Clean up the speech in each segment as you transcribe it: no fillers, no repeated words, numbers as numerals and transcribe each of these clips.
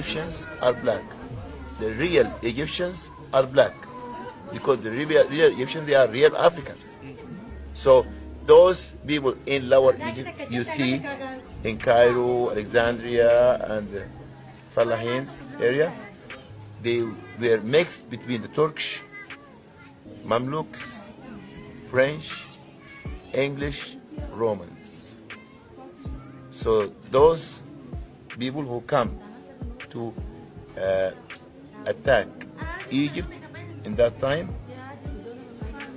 Egyptians are black. The real Egyptians are black. Because the real Egyptians, they are real Africans. So those people in Lower Egypt, you see, in Cairo, Alexandria, and Falahins area, they were mixed between the Turkish, Mamluks, French, English, Romans. So those people who come to attack Egypt in that time,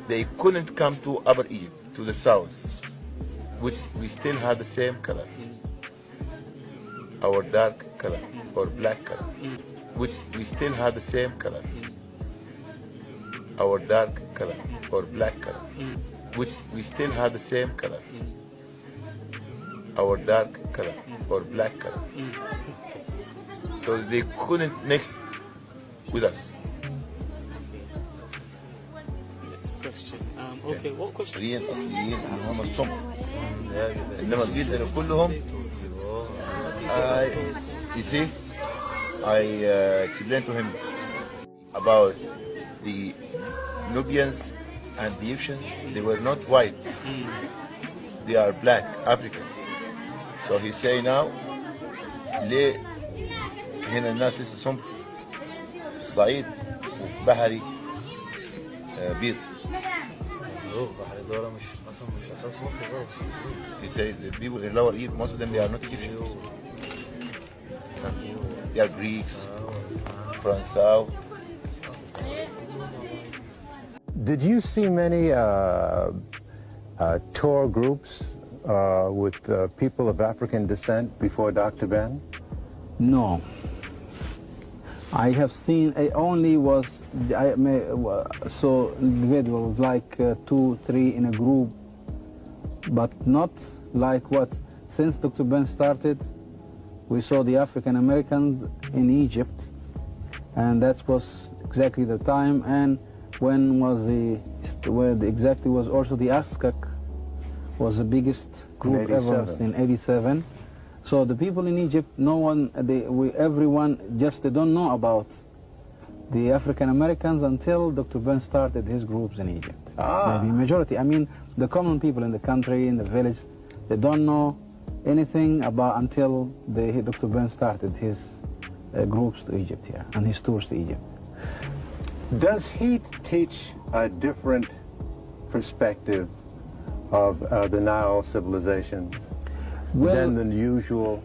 they couldn't come to Upper Egypt, to the south, which we still had the same color, our dark color or black color, which we still had the same color, our dark color or black color, which we still had the same color, our dark color or black color. So they couldn't mix with us. Next question. Okay, what question? مصريين أصليين هم الصم إنما البيض كلهم you see I explained to him about the Nubians and the Egyptians. They were not white, they are black Africans. So he say now ليه هنا الناس لسه سمر في الصعيد وفي بحري بيض. He say the people in Lower Egypt, most of them, they are not Egyptians. They are Greeks, Francois. Did you see many tour groups with people of African descent before Dr. Ben? No. I have seen, I only was, so individuals like 2, 3 in a group, but not like what, since Dr. Ben started, we saw the African Americans in Egypt, and that was exactly the time, and when was exactly was also the Aztec was the biggest group ever in 87. So the people in Egypt, no one, everyone just, they don't know about the African Americans until Dr. Ben started his groups in Egypt. Maybe majority, I mean, the common people in the country, in the village, they don't know anything about until Dr. Ben started his groups to Egypt here, and his tours to Egypt. Does he teach a different perspective of the Nile civilization than the usual?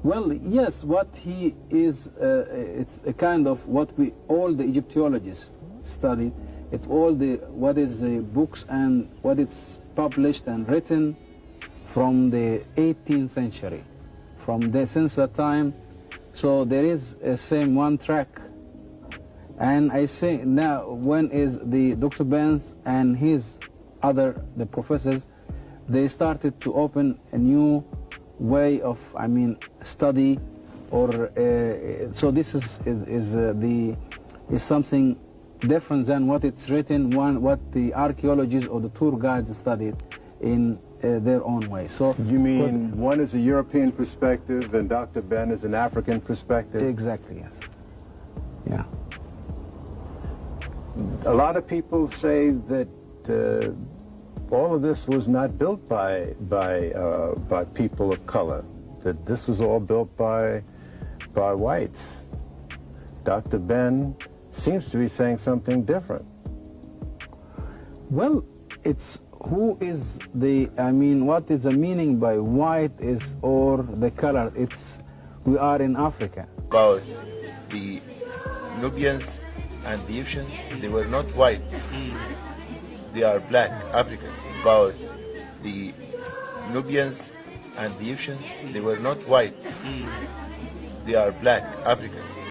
Well, yes, what he is, it's a kind of what all the Egyptologists studied, what is the books and what it's published and written from the 18th century, since that time. So there is a same one track. And I say now, when is the Dr. Benz and the professors, they started to open a new way of, study, or so this is something different than what it's written, what the archaeologists or the tour guides studied in their own way. So you mean one is a European perspective and Dr. Ben is an African perspective? Exactly, yes. Yeah. A lot of people say that all of this was not built by people of color, that this was all built by whites. Dr. Ben seems to be saying something different. Well, it's what is the meaning by white or the color? We are in Africa. About the Nubians and the Egyptians, they were not white, they are black Africans. About the Nubians and the Egyptians, they were not white, they are black Africans.